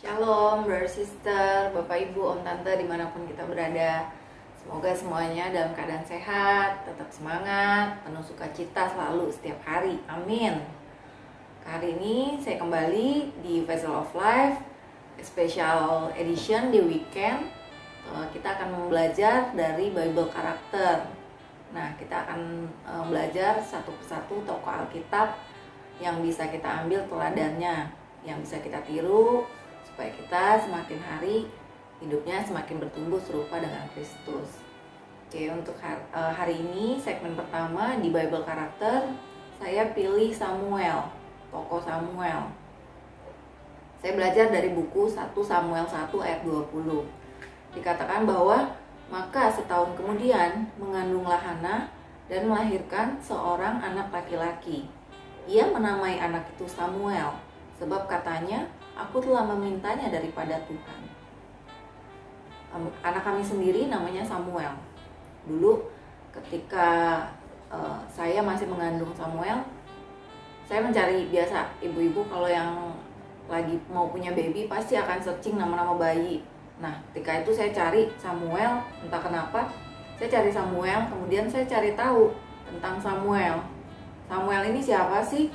Shalom, brother sister, bapak ibu, om tante dimanapun kita berada. Semoga semuanya dalam keadaan sehat, tetap semangat, penuh sukacita selalu setiap hari. Amin. Hari ini saya kembali di Vessel of Life Special Edition di weekend. Kita akan belajar dari Bible karakter. Nah, kita akan belajar satu persatu tokoh Alkitab yang bisa kita ambil teladannya, yang bisa kita tiru, supaya kita semakin hari hidupnya semakin bertumbuh serupa dengan Kristus. Oke, untuk hari ini segmen pertama di Bible karakter, saya pilih Samuel, tokoh Samuel. Saya belajar dari buku 1 Samuel 1 ayat 20. Dikatakan bahwa maka setahun kemudian mengandunglah Hana dan melahirkan seorang anak laki-laki. Ia menamai anak itu Samuel, sebab katanya, aku telah memintanya daripada Tuhan. Anak kami sendiri namanya Samuel. Dulu ketika saya masih mengandung Samuel, saya mencari biasa ibu-ibu kalau yang lagi mau punya baby pasti akan searching nama-nama bayi. Nah, ketika itu saya cari Samuel, entah kenapa saya cari Samuel, kemudian saya cari tahu tentang Samuel. Samuel ini siapa sih?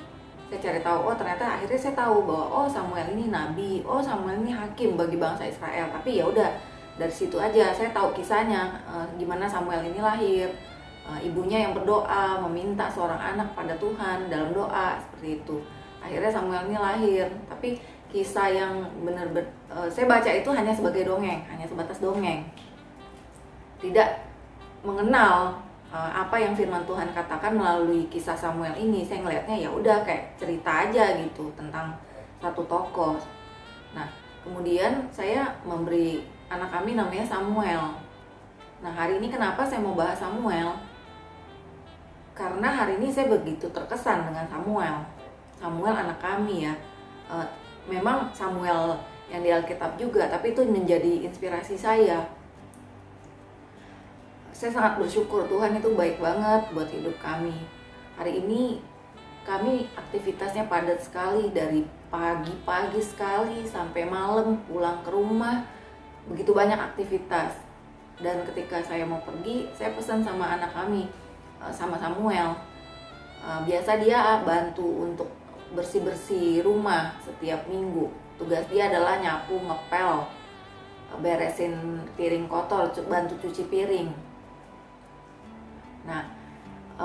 Saya cari tahu, oh ternyata akhirnya saya tahu bahwa oh Samuel ini nabi, oh Samuel ini hakim bagi bangsa Israel. Tapi ya udah, dari situ aja saya tahu kisahnya, gimana Samuel ini lahir, ibunya yang berdoa meminta seorang anak pada Tuhan dalam doa seperti itu. Akhirnya Samuel ini lahir, tapi kisah yang benar-benar saya baca itu hanya sebagai dongeng, hanya sebatas dongeng, tidak mengenal apa yang firman Tuhan katakan melalui kisah Samuel ini. Saya ngelihatnya ya udah kayak cerita aja gitu tentang satu tokoh. Nah, kemudian saya memberi anak kami namanya Samuel. Nah, hari ini kenapa saya mau bahas Samuel? Karena hari ini saya begitu terkesan dengan Samuel. Samuel anak kami ya. Memang Samuel yang di Alkitab juga, tapi itu menjadi inspirasi saya. Saya sangat bersyukur Tuhan itu baik banget buat hidup kami. Hari ini kami aktivitasnya padat sekali, dari pagi-pagi sekali sampai malam pulang ke rumah. Begitu banyak aktivitas. Dan ketika saya mau pergi, saya pesan sama anak kami, sama Samuel. Biasa dia bantu untuk bersih-bersih rumah setiap minggu. Tugas dia adalah nyapu, ngepel, beresin piring kotor, bantu cuci piring. Nah,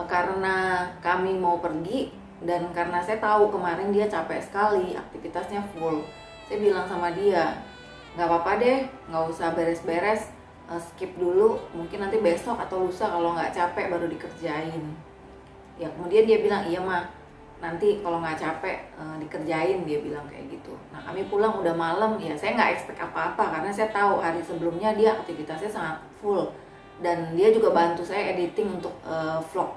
karena kami mau pergi dan karena saya tahu kemarin dia capek sekali, aktivitasnya full, saya bilang sama dia, nggak apa-apa deh, nggak usah beres-beres, skip dulu, mungkin nanti besok atau lusa kalau nggak capek baru dikerjain. Ya kemudian dia bilang, iya mah, nanti kalau nggak capek dikerjain, dia bilang kayak gitu. Nah, kami pulang udah malam, ya saya nggak expect apa-apa karena saya tahu hari sebelumnya dia aktivitasnya sangat full. Dan dia juga bantu saya editing untuk vlog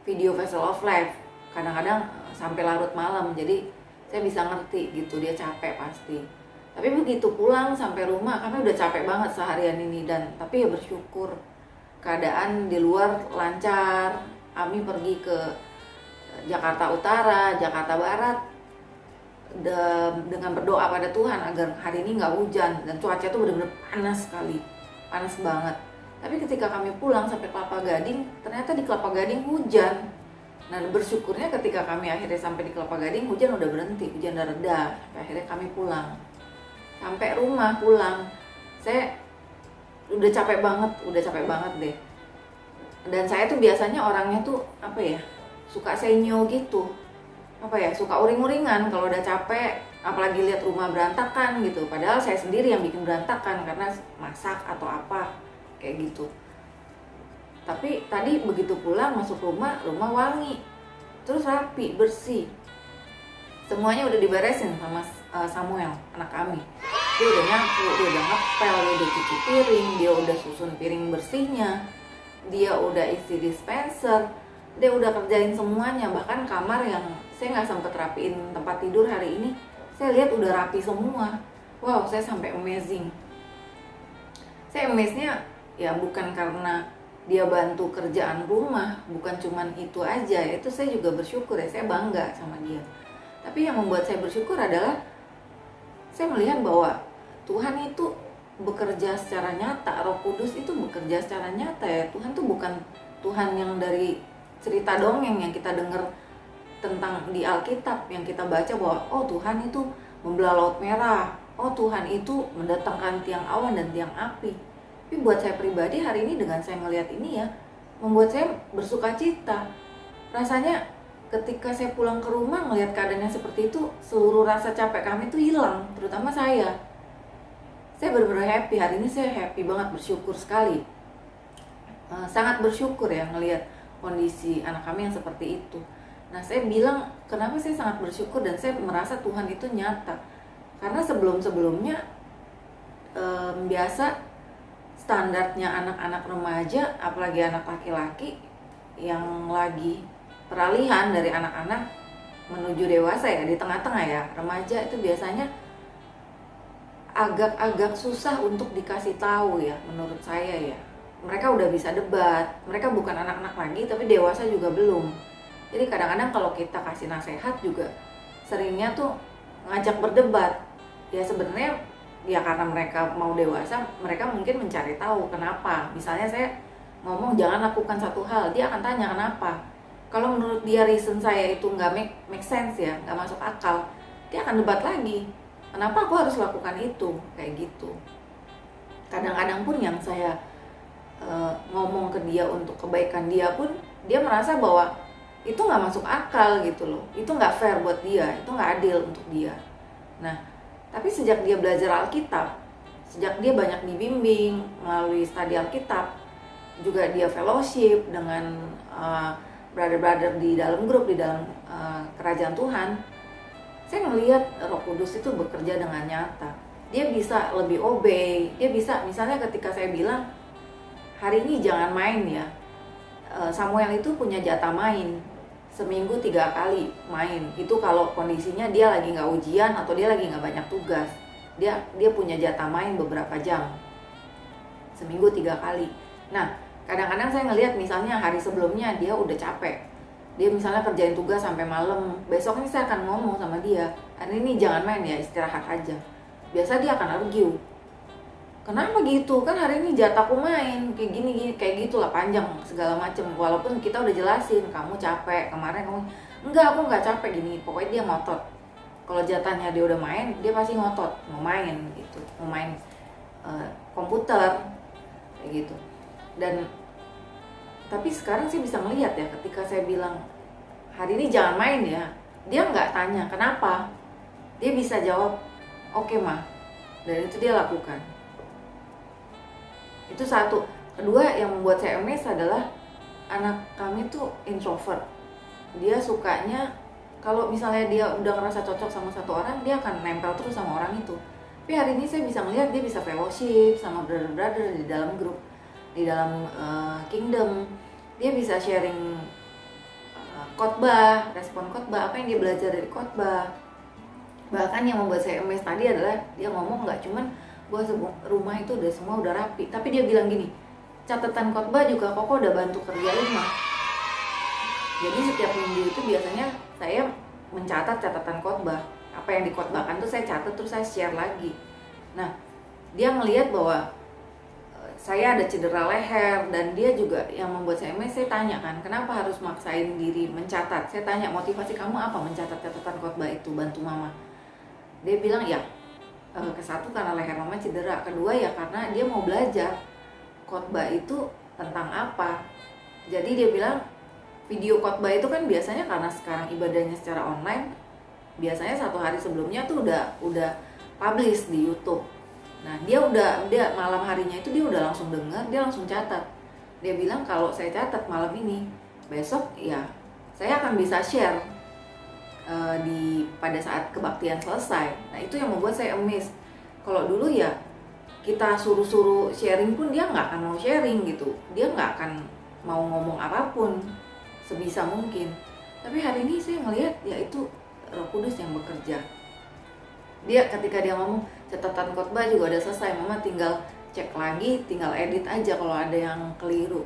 video Vessel of Life. Kadang-kadang sampai larut malam, jadi saya bisa ngerti gitu dia capek pasti. Tapi begitu pulang sampai rumah, kami udah capek banget seharian ini, dan tapi ya bersyukur keadaan di luar lancar. Kami pergi ke Jakarta Utara, Jakarta Barat dengan berdoa pada Tuhan agar hari ini nggak hujan, dan cuaca tuh benar-benar panas sekali, panas banget. Tapi ketika kami pulang sampai Kelapa Gading, ternyata di Kelapa Gading hujan. Nah, bersyukurnya ketika kami akhirnya sampai di Kelapa Gading, hujan udah berhenti, hujan udah reda. Sampai akhirnya kami pulang. Sampai rumah pulang, saya udah capek banget deh. Dan saya tuh biasanya orangnya tuh apa ya, suka senyo gitu. Apa ya, suka uring-uringan kalau udah capek, apalagi lihat rumah berantakan gitu. Padahal saya sendiri yang bikin berantakan karena masak atau apa kayak gitu. Tapi tadi begitu pulang masuk rumah wangi, terus rapi, bersih, semuanya udah diberesin sama Samuel anak kami. Dia udah nyapu, dia udah ngepel, dia udah cuci piring, dia udah susun piring bersihnya, dia udah isi dispenser, dia udah kerjain semuanya. Bahkan kamar yang saya nggak sempet rapiin tempat tidur hari ini, saya lihat udah rapi semua. Wow, saya sampai amazing. Saya amaze-nya ya bukan karena dia bantu kerjaan rumah, bukan cuman itu aja, itu saya juga bersyukur ya, saya bangga sama dia. Tapi yang membuat saya bersyukur adalah saya melihat bahwa Tuhan itu bekerja secara nyata, Roh Kudus itu bekerja secara nyata ya. Tuhan tuh bukan Tuhan yang dari cerita dongeng yang kita dengar tentang di Alkitab, yang kita baca bahwa oh Tuhan itu membelah laut merah, oh Tuhan itu mendatangkan tiang awan dan tiang api. Tapi buat saya pribadi hari ini dengan saya melihat ini ya, membuat saya bersuka cita. Rasanya ketika saya pulang ke rumah melihat keadaannya seperti itu, seluruh rasa capek kami itu hilang, terutama saya. Saya benar-benar happy, hari ini saya happy banget, bersyukur sekali. Sangat bersyukur ya ngelihat kondisi anak kami yang seperti itu. Nah saya bilang kenapa saya sangat bersyukur dan saya merasa Tuhan itu nyata. Karena sebelum-sebelumnya biasa standarnya anak-anak remaja, apalagi anak laki-laki yang lagi peralihan dari anak-anak menuju dewasa ya, di tengah-tengah ya, remaja itu biasanya agak-agak susah untuk dikasih tahu ya, menurut saya ya. Mereka udah bisa debat, mereka bukan anak-anak lagi tapi dewasa juga belum. Jadi kadang-kadang kalau kita kasih nasihat juga seringnya tuh ngajak berdebat. Ya sebenarnya ya karena mereka mau dewasa, mereka mungkin mencari tahu kenapa. Misalnya saya ngomong jangan lakukan satu hal, dia akan tanya kenapa. Kalau menurut dia reason saya itu nggak make sense ya, nggak masuk akal, dia akan debat lagi. Kenapa aku harus lakukan itu? Kayak gitu. Kadang-kadang pun yang saya ngomong ke dia untuk kebaikan dia pun, dia merasa bahwa itu nggak masuk akal gitu loh. Itu nggak fair buat dia, itu nggak adil untuk dia. Nah, tapi sejak dia belajar Alkitab, sejak dia banyak dibimbing melalui studi Alkitab, juga dia fellowship dengan brother-brother di dalam grup, di dalam kerajaan Tuhan, saya melihat Roh Kudus itu bekerja dengan nyata. Dia bisa lebih obey, dia bisa misalnya ketika saya bilang hari ini jangan main ya, Samuel itu punya jatah main seminggu 3 kali main. Itu kalau kondisinya dia lagi nggak ujian atau dia lagi nggak banyak tugas, dia punya jatah main beberapa jam seminggu 3 kali. Nah kadang-kadang saya ngelihat misalnya hari sebelumnya dia udah capek, dia misalnya kerjain tugas sampai malam, besok ini saya akan ngomong sama dia, hari ini jangan main ya, istirahat aja. Biasa dia akan argue, kenapa gitu, kan hari ini jatahku main, kayak gini kayak gitulah, panjang segala macem. Walaupun kita udah jelasin, kamu capek, kemarin kamu enggak, aku nggak capek gini. Pokoknya dia ngotot, kalau jatahnya dia udah main, dia pasti ngotot mau main gitu, mau main komputer kayak gitu. Dan tapi sekarang sih bisa melihat ya, ketika saya bilang hari ini jangan main ya, dia nggak tanya kenapa, dia bisa jawab oke mah, dan itu dia lakukan. Itu satu. Kedua yang membuat saya amazed adalah anak kami tuh introvert. Dia sukanya kalau misalnya dia udah ngerasa cocok sama satu orang, dia akan nempel terus sama orang itu. Tapi hari ini saya bisa melihat dia bisa fellowship sama brother-brother di dalam grup, di dalam kingdom. Dia bisa sharing khotbah, respon khotbah, apa yang dia belajar dari khotbah. Bahkan yang membuat saya amazed tadi adalah dia ngomong nggak cuman bahwa rumah itu semua udah rapi, tapi dia bilang gini, catatan khotbah juga Koko udah bantu kerjain mah. Jadi setiap minggu itu biasanya saya mencatat catatan khotbah, apa yang dikhotbahkan tuh saya catat terus saya share lagi. Nah dia melihat bahwa saya ada cedera leher, dan dia juga yang membuat saya amazed. Saya tanya kan, kenapa harus maksain diri mencatat? Saya tanya motivasi kamu apa mencatat catatan khotbah itu, bantu mama. Dia bilang ya, kesatu karena leher mama cedera, kedua ya karena dia mau belajar khotbah itu tentang apa. Jadi dia bilang video khotbah itu kan biasanya karena sekarang ibadahnya secara online, biasanya 1 hari sebelumnya tuh udah publish di YouTube. Nah dia malam harinya itu dia udah langsung dengar, dia langsung catat. Dia bilang kalau saya catat malam ini, besok ya saya akan bisa share pada saat kebaktian selesai. Nah itu yang membuat saya amazed. Kalau dulu ya kita suruh sharing pun dia nggak akan mau sharing gitu, dia nggak akan mau ngomong apapun sebisa mungkin. Tapi hari ini saya melihat ya itu Roh Kudus yang bekerja. Dia ketika dia ngomong catatan khotbah juga udah selesai, mama tinggal cek lagi, tinggal edit aja kalau ada yang keliru.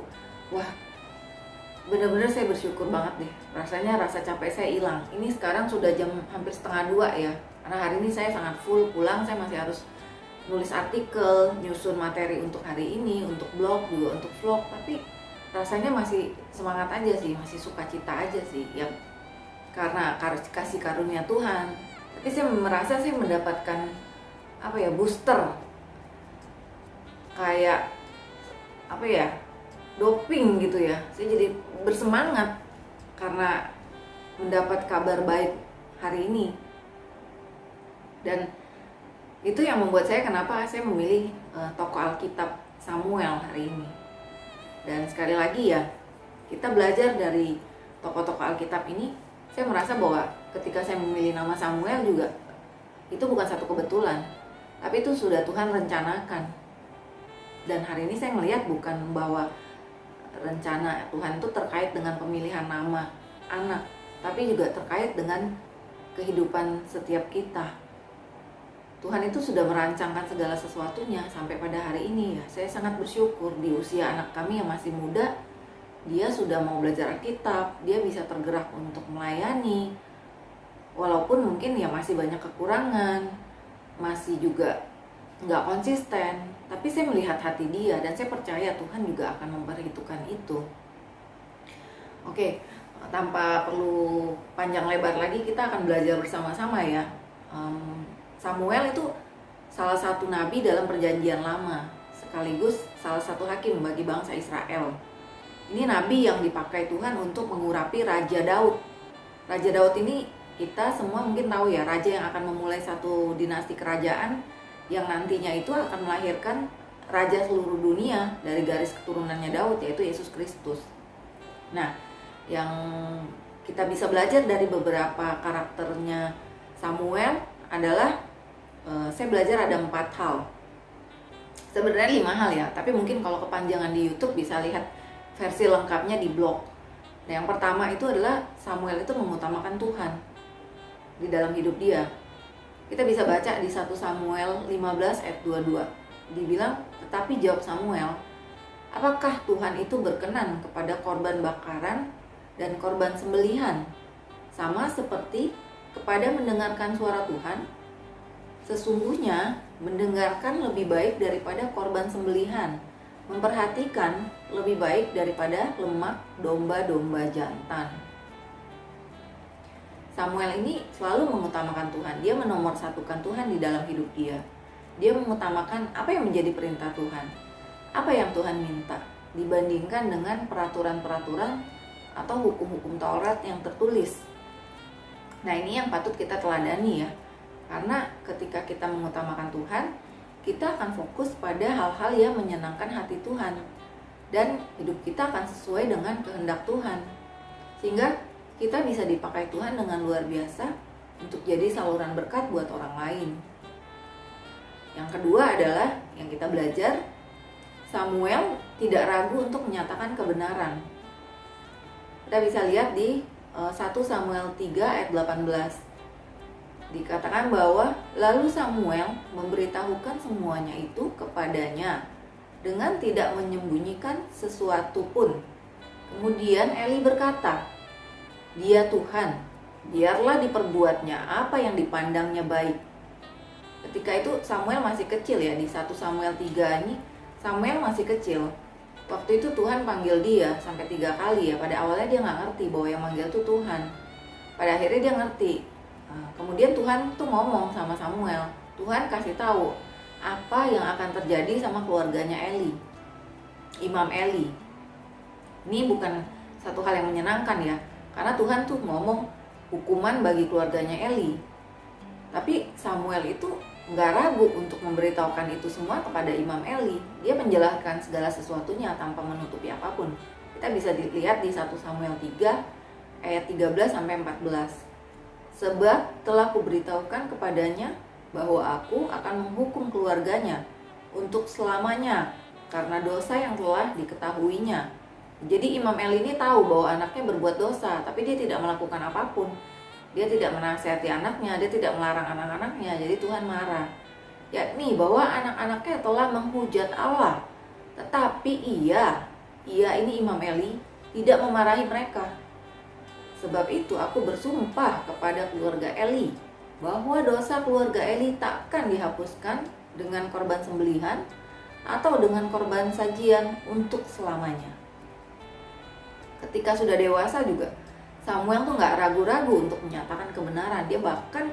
Wah bener-bener saya bersyukur banget deh, rasanya rasa capek saya hilang. Ini sekarang sudah jam hampir 1:30 ya, Karena hari ini saya sangat full, pulang saya masih harus nulis artikel, nyusun materi untuk hari ini, untuk blog juga, untuk vlog. Tapi rasanya masih semangat aja sih, masih sukacita aja sih, ya karena kasih karunia Tuhan. Tapi saya merasa saya mendapatkan booster, kayak doping gitu ya. Saya jadi bersemangat karena mendapat kabar baik hari ini. Dan itu yang membuat saya kenapa saya memilih tokoh Alkitab Samuel hari ini. Dan sekali lagi ya, kita belajar dari tokoh-tokoh Alkitab ini. Saya merasa bahwa ketika saya memilih nama Samuel juga itu bukan satu kebetulan, tapi itu sudah Tuhan rencanakan. Dan hari ini saya melihat bukan bahwa rencana Tuhan itu terkait dengan pemilihan nama anak, tapi juga terkait dengan kehidupan setiap kita. Tuhan itu sudah merancangkan segala sesuatunya sampai pada hari ini ya. Saya sangat bersyukur di usia anak kami yang masih muda, dia sudah mau belajar Alkitab, dia bisa tergerak untuk melayani. Walaupun mungkin ya masih banyak kekurangan, masih juga nggak konsisten, tapi saya melihat hati dia dan saya percaya Tuhan juga akan memperhitungkan itu. Oke, tanpa perlu panjang lebar lagi, kita akan belajar bersama-sama ya. Samuel itu salah satu nabi dalam perjanjian lama, sekaligus salah satu hakim bagi bangsa Israel. Ini nabi yang dipakai Tuhan untuk mengurapi Raja Daud. Raja Daud ini kita semua mungkin tahu ya, raja yang akan memulai satu dinasti kerajaan yang nantinya itu akan melahirkan raja seluruh dunia dari garis keturunannya Daud, yaitu Yesus Kristus. Nah, yang kita bisa belajar dari beberapa karakternya Samuel adalah saya belajar ada 4 hal. Sebenarnya 5 hal ya, tapi mungkin kalau kepanjangan di YouTube bisa lihat versi lengkapnya di blog. Nah, yang pertama itu adalah Samuel itu mengutamakan Tuhan di dalam hidup dia. Kita bisa baca di 1 Samuel 15 ayat 22. Dibilang, tetapi jawab Samuel, apakah Tuhan itu berkenan kepada korban bakaran dan korban sembelihan, sama seperti kepada mendengarkan suara Tuhan? Sesungguhnya mendengarkan lebih baik daripada korban sembelihan, memperhatikan lebih baik daripada lemak domba-domba jantan. Samuel ini selalu mengutamakan Tuhan. Dia menomorsatukan Tuhan di dalam hidup dia. Dia mengutamakan apa yang menjadi perintah Tuhan, apa yang Tuhan minta, dibandingkan dengan peraturan-peraturan atau hukum-hukum Taurat yang tertulis. Nah, ini yang patut kita teladani ya. Karena ketika kita mengutamakan Tuhan, kita akan fokus pada hal-hal yang menyenangkan hati Tuhan. Dan hidup kita akan sesuai dengan kehendak Tuhan. Sehingga kita bisa dipakai Tuhan dengan luar biasa untuk jadi saluran berkat buat orang lain. Yang kedua adalah yang kita belajar, Samuel tidak ragu untuk menyatakan kebenaran. Kita bisa lihat di 1 Samuel 3 ayat 18. Dikatakan bahwa lalu Samuel memberitahukan semuanya itu kepadanya dengan tidak menyembunyikan sesuatu pun. Kemudian Eli berkata, dia Tuhan, biarlah diperbuatnya apa yang dipandangnya baik. Ketika itu Samuel masih kecil ya, di 1 Samuel 3 ini Samuel masih kecil. Waktu itu Tuhan panggil dia sampai 3 kali ya. Pada awalnya dia nggak ngerti bahwa yang manggil itu Tuhan. Pada akhirnya dia ngerti. Kemudian Tuhan tuh ngomong sama Samuel. Tuhan kasih tahu apa yang akan terjadi sama keluarganya Eli, Imam Eli. Ini bukan satu hal yang menyenangkan ya, karena Tuhan tuh ngomong hukuman bagi keluarganya Eli. Tapi Samuel itu nggak ragu untuk memberitahukan itu semua kepada Imam Eli. Dia menjelaskan segala sesuatunya tanpa menutupi apapun. Kita bisa dilihat di 1 Samuel 3 ayat 13 sampai 14. Sebab telah kuberitahukan kepadanya bahwa aku akan menghukum keluarganya untuk selamanya karena dosa yang telah diketahuinya. Jadi Imam Eli ini tahu bahwa anaknya berbuat dosa, tapi dia tidak melakukan apapun. Dia tidak menasihati anaknya, dia tidak melarang anak-anaknya. Jadi Tuhan marah, yakni bahwa anak-anaknya telah menghujat Allah. Tetapi ia ini Imam Eli tidak memarahi mereka. Sebab itu aku bersumpah kepada keluarga Eli bahwa dosa keluarga Eli takkan dihapuskan dengan korban sembelihan atau dengan korban sajian untuk selamanya. Ketika sudah dewasa juga, Samuel tuh nggak ragu-ragu untuk menyatakan kebenaran. Dia bahkan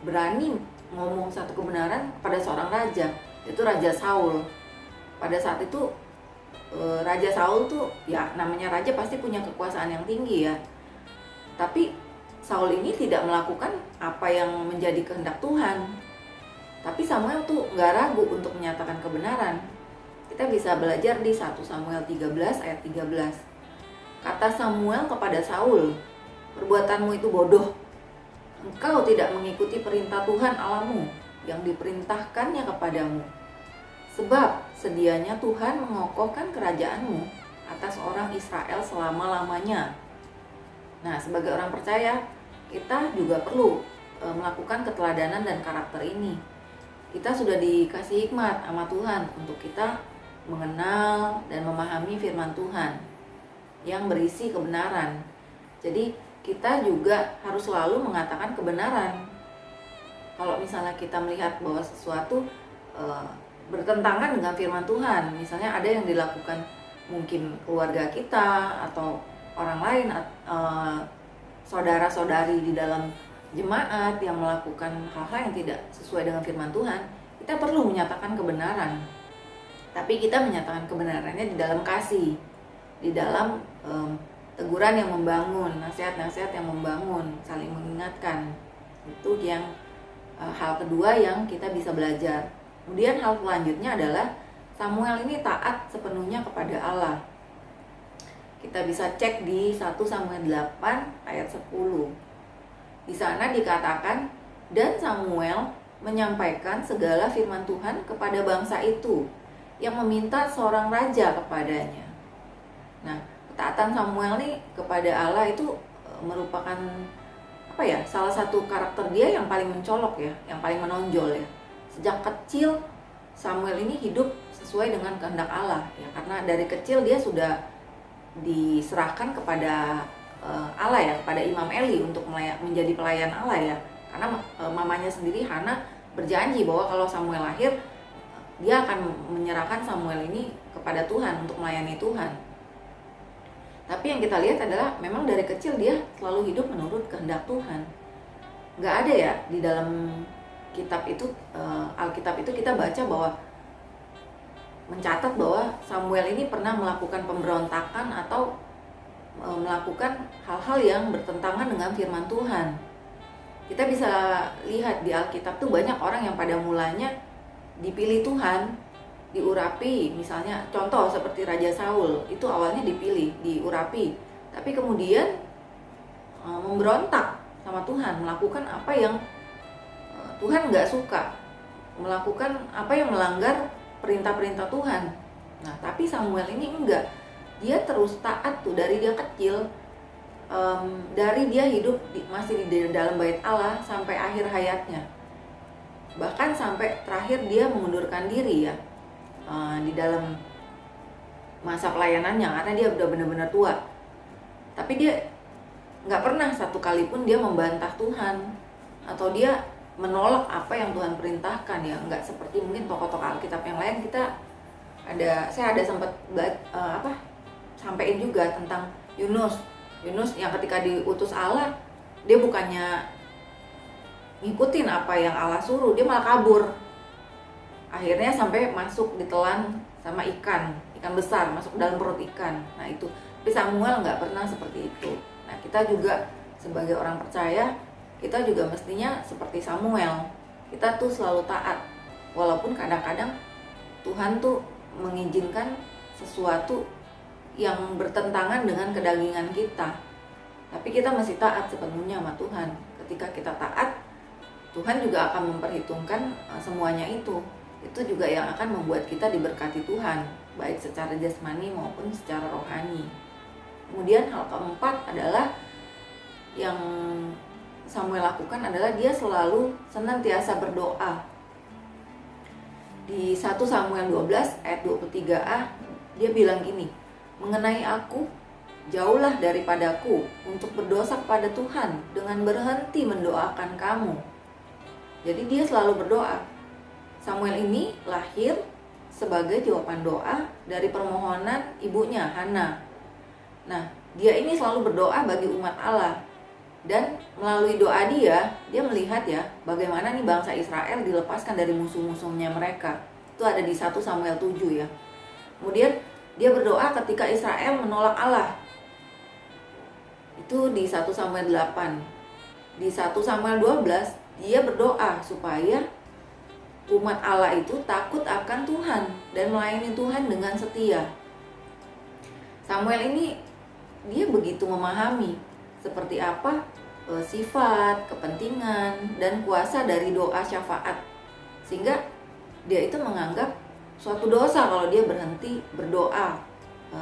berani ngomong satu kebenaran pada seorang raja, itu Raja Saul. Pada saat itu Raja Saul tuh ya namanya raja pasti punya kekuasaan yang tinggi ya. Tapi Saul ini tidak melakukan apa yang menjadi kehendak Tuhan. Tapi Samuel tuh nggak ragu untuk menyatakan kebenaran. Kita bisa belajar di 1 Samuel 13 ayat 13. Kata Samuel kepada Saul, perbuatanmu itu bodoh. Engkau tidak mengikuti perintah Tuhan Allahmu yang diperintahkannya kepadamu. Sebab sedianya Tuhan mengokohkan kerajaanmu atas orang Israel selama-lamanya. Nah, sebagai orang percaya, kita juga perlu melakukan keteladanan dan karakter ini. Kita sudah dikasih hikmat sama Tuhan untuk kita mengenal dan memahami firman Tuhan yang berisi kebenaran. Jadi kita juga harus selalu mengatakan kebenaran. Kalau misalnya kita melihat bahwa sesuatu bertentangan dengan firman Tuhan, misalnya ada yang dilakukan mungkin keluarga kita atau orang lain, saudara-saudari di dalam jemaat yang melakukan hal-hal yang tidak sesuai dengan firman Tuhan, kita perlu menyatakan kebenaran. Tapi kita menyatakan kebenarannya di dalam kasih, di dalam teguran yang membangun, nasihat-nasihat yang membangun, saling mengingatkan. Itu yang hal kedua yang kita bisa belajar. Kemudian hal selanjutnya adalah Samuel ini taat sepenuhnya kepada Allah. Kita bisa cek di 1 Samuel 8 ayat 10. Di sana dikatakan, dan Samuel menyampaikan segala firman Tuhan kepada bangsa itu yang meminta seorang raja kepadanya. Nah, ketaatan Samuel nih kepada Allah itu merupakan salah satu karakter dia yang paling mencolok ya, yang paling menonjol ya. Sejak kecil Samuel ini hidup sesuai dengan kehendak Allah ya, karena dari kecil dia sudah diserahkan kepada Allah ya, kepada Imam Eli untuk menjadi pelayan Allah ya. Karena mamanya sendiri Hana berjanji bahwa kalau Samuel lahir, dia akan menyerahkan Samuel ini kepada Tuhan untuk melayani Tuhan. Tapi yang kita lihat adalah memang dari kecil dia selalu hidup menurut kehendak Tuhan. Nggak ada ya di dalam kitab itu, Alkitab itu kita baca bahwa mencatat bahwa Samuel ini pernah melakukan pemberontakan atau melakukan hal-hal yang bertentangan dengan firman Tuhan. Kita bisa lihat di Alkitab tuh banyak orang yang pada mulanya dipilih Tuhan, diurapi, misalnya contoh seperti Raja Saul, itu awalnya dipilih, diurapi, tapi kemudian memberontak sama Tuhan, melakukan apa yang Tuhan nggak suka, melakukan apa yang melanggar perintah-perintah Tuhan. Nah, tapi Samuel ini enggak, dia terus taat tuh dari dia kecil, dari dia hidup masih di dalam bait Allah sampai akhir hayatnya, bahkan sampai terakhir dia mengundurkan diri ya di dalam masa pelayanannya, karena dia udah benar-benar tua. Tapi dia nggak pernah satu kali pun dia membantah Tuhan atau dia menolak apa yang Tuhan perintahkan ya. Nggak seperti mungkin tokoh-tokoh Alkitab yang lain. Saya ada sempat sampaikan juga tentang Yunus yang ketika diutus Allah, dia bukannya ngikutin apa yang Allah suruh, dia malah kabur. Akhirnya sampai masuk ditelan sama ikan besar, masuk ke dalam perut ikan. Nah itu, tapi Samuel nggak pernah seperti itu. Nah kita juga sebagai orang percaya, kita juga mestinya seperti Samuel. Kita tuh selalu taat, walaupun kadang-kadang Tuhan tuh mengizinkan sesuatu yang bertentangan dengan kedagingan kita. Tapi kita masih taat sepenuhnya sama Tuhan. Ketika kita taat, Tuhan juga akan memperhitungkan semuanya itu. Itu juga yang akan membuat kita diberkati Tuhan, baik secara jasmani maupun secara rohani. Kemudian hal keempat adalah yang Samuel lakukan adalah dia selalu senantiasa berdoa. Di 1 Samuel 12 ayat 23a dia bilang gini, mengenai aku, jauhlah daripadaku untuk berdosa kepada Tuhan dengan berhenti mendoakan kamu. Jadi dia selalu berdoa. Samuel ini lahir sebagai jawaban doa dari permohonan ibunya, Hana. Nah, dia ini selalu berdoa bagi umat Allah. Dan melalui doa dia melihat ya bagaimana nih bangsa Israel dilepaskan dari musuh-musuhnya mereka. Itu ada di 1 Samuel 7 ya. Kemudian dia berdoa ketika Israel menolak Allah. Itu di 1 Samuel 8. Di 1 Samuel 12 dia berdoa supaya umat Allah itu takut akan Tuhan dan melayani Tuhan dengan setia. Samuel ini dia begitu memahami seperti apa sifat, kepentingan, dan kuasa dari doa syafaat. Sehingga dia itu menganggap suatu dosa kalau dia berhenti berdoa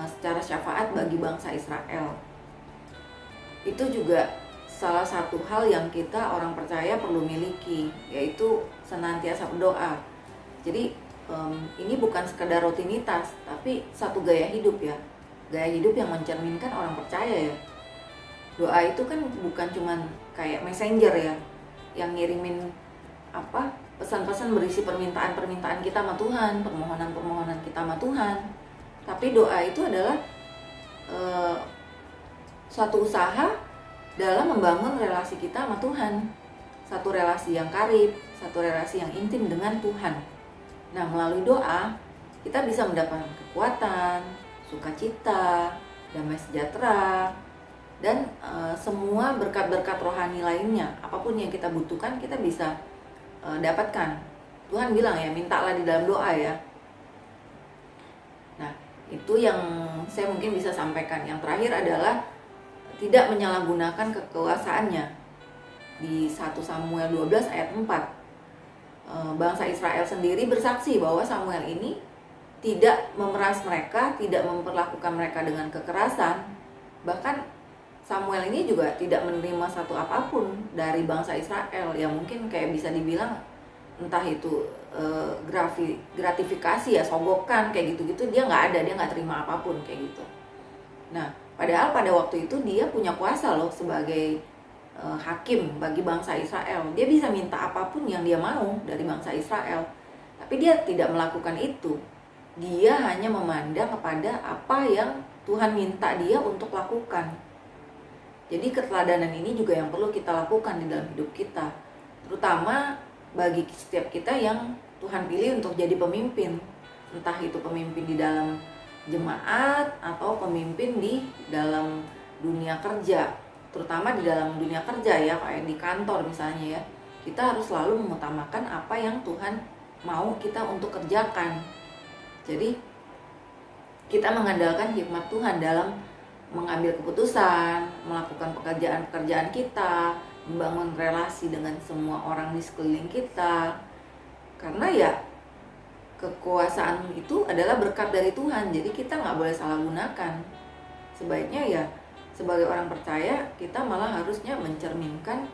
secara syafaat bagi bangsa Israel. Itu juga salah satu hal yang kita orang percaya perlu miliki, yaitu senantiasa berdoa. Jadi ini bukan sekedar rutinitas, tapi satu gaya hidup ya. Gaya hidup yang mencerminkan orang percaya ya. Doa itu kan bukan cuman kayak messenger ya, yang ngirimin pesan-pesan berisi permintaan-permintaan kita sama Tuhan, permohonan-permohonan kita sama Tuhan. Tapi doa itu adalah suatu usaha dalam membangun relasi kita sama Tuhan. Satu relasi yang karib, satu relasi yang intim dengan Tuhan. Nah, melalui doa kita bisa mendapatkan kekuatan, sukacita, damai sejahtera, dan semua berkat-berkat rohani lainnya. Apapun yang kita butuhkan kita bisa dapatkan. Tuhan bilang ya, mintalah di dalam doa ya. Nah, itu yang saya mungkin bisa sampaikan. Yang terakhir adalah tidak menyalahgunakan kekuasaannya. Di 1 Samuel 12 ayat 4, bangsa Israel sendiri bersaksi bahwa Samuel ini tidak memeras mereka, tidak memperlakukan mereka dengan kekerasan. Bahkan Samuel ini juga tidak menerima satu apapun dari bangsa Israel, yang mungkin kayak bisa dibilang entah itu gratifikasi ya, sogokan kayak gitu-gitu, dia nggak ada, dia nggak terima apapun kayak gitu. Nah, padahal pada waktu itu dia punya kuasa loh sebagai hakim bagi bangsa Israel. Dia bisa minta apapun yang dia mau dari bangsa Israel, tapi dia tidak melakukan itu. Dia hanya memandang kepada apa yang Tuhan minta dia untuk lakukan. Jadi keteladanan ini juga yang perlu kita lakukan di dalam hidup kita, terutama bagi setiap kita yang Tuhan pilih untuk jadi pemimpin. Entah itu pemimpin di dalam jemaat atau pemimpin di dalam dunia kerja. Terutama di dalam dunia kerja ya, kayak di kantor misalnya ya. Kita harus selalu mengutamakan apa yang Tuhan mau kita untuk kerjakan. Jadi kita mengandalkan hikmat Tuhan dalam mengambil keputusan, melakukan pekerjaan-pekerjaan kita, membangun relasi dengan semua orang di sekeliling kita. Karena ya kekuasaan itu adalah berkat dari Tuhan, jadi kita nggak boleh salah gunakan. Sebaiknya ya sebagai orang percaya kita malah harusnya mencerminkan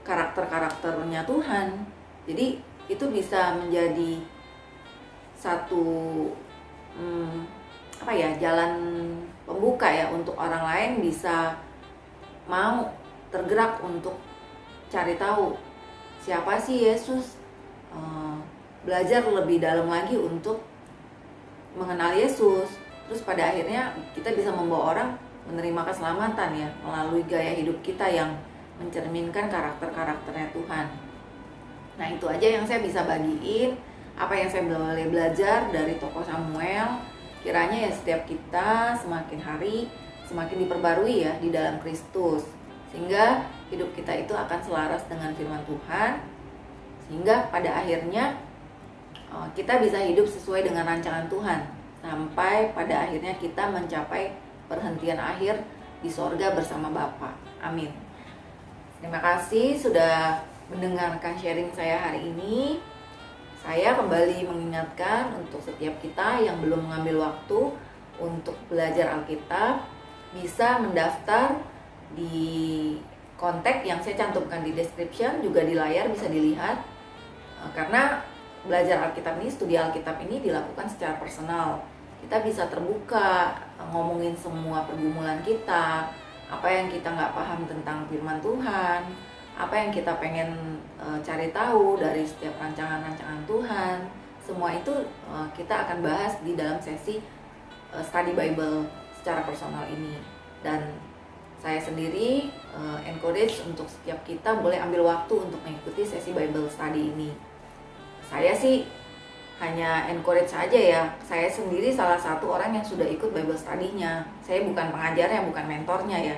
karakter-karakternya Tuhan. Jadi itu bisa menjadi satu jalan pembuka ya untuk orang lain bisa mau tergerak untuk cari tahu siapa sih Yesus, belajar lebih dalam lagi untuk mengenal Yesus. Terus pada akhirnya kita bisa membawa orang menerima keselamatan ya melalui gaya hidup kita yang mencerminkan karakter-karakternya Tuhan. Nah, itu aja yang saya bisa bagiin, apa yang saya boleh belajar dari tokoh Samuel. Kiranya ya setiap kita semakin hari semakin diperbarui ya di dalam Kristus, sehingga hidup kita itu akan selaras dengan firman Tuhan, sehingga pada akhirnya kita bisa hidup sesuai dengan rancangan Tuhan sampai pada akhirnya kita mencapai perhentian akhir di sorga bersama Bapa. Amin. Terima kasih sudah mendengarkan sharing saya hari ini. Saya kembali mengingatkan untuk setiap kita yang belum mengambil waktu untuk belajar Alkitab, bisa mendaftar di kontak yang saya cantumkan di description, juga di layar bisa dilihat. Karena belajar Alkitab ini, studi Alkitab ini dilakukan secara personal. Kita bisa terbuka, ngomongin semua pergumulan kita, apa yang kita nggak paham tentang firman Tuhan, apa yang kita pengen cari tahu dari setiap rancangan-rancangan Tuhan. Semua itu kita akan bahas di dalam sesi study Bible secara personal ini. Dan saya sendiri encourage untuk setiap kita boleh ambil waktu untuk mengikuti sesi Bible study ini. Saya sih hanya encourage saja ya. Saya sendiri salah satu orang yang sudah ikut Bible study-nya. Saya bukan pengajarnya, bukan mentornya ya.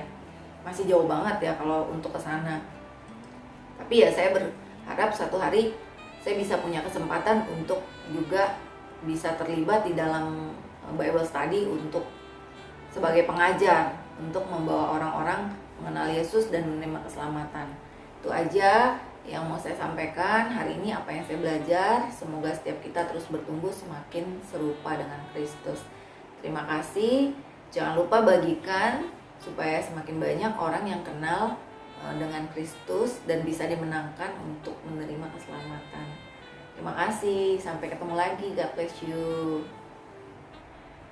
Masih jauh banget ya kalau untuk ke sana. Tapi ya saya berharap satu hari saya bisa punya kesempatan untuk juga bisa terlibat di dalam Bible study untuk sebagai pengajar, untuk membawa orang-orang mengenal Yesus dan menerima keselamatan. Itu aja yang mau saya sampaikan hari ini, apa yang saya belajar. Semoga setiap kita terus bertumbuh semakin serupa dengan Kristus. Terima kasih. Jangan lupa bagikan supaya semakin banyak orang yang kenal dengan Kristus dan bisa dimenangkan untuk menerima keselamatan. Terima kasih. Sampai ketemu lagi. God bless you.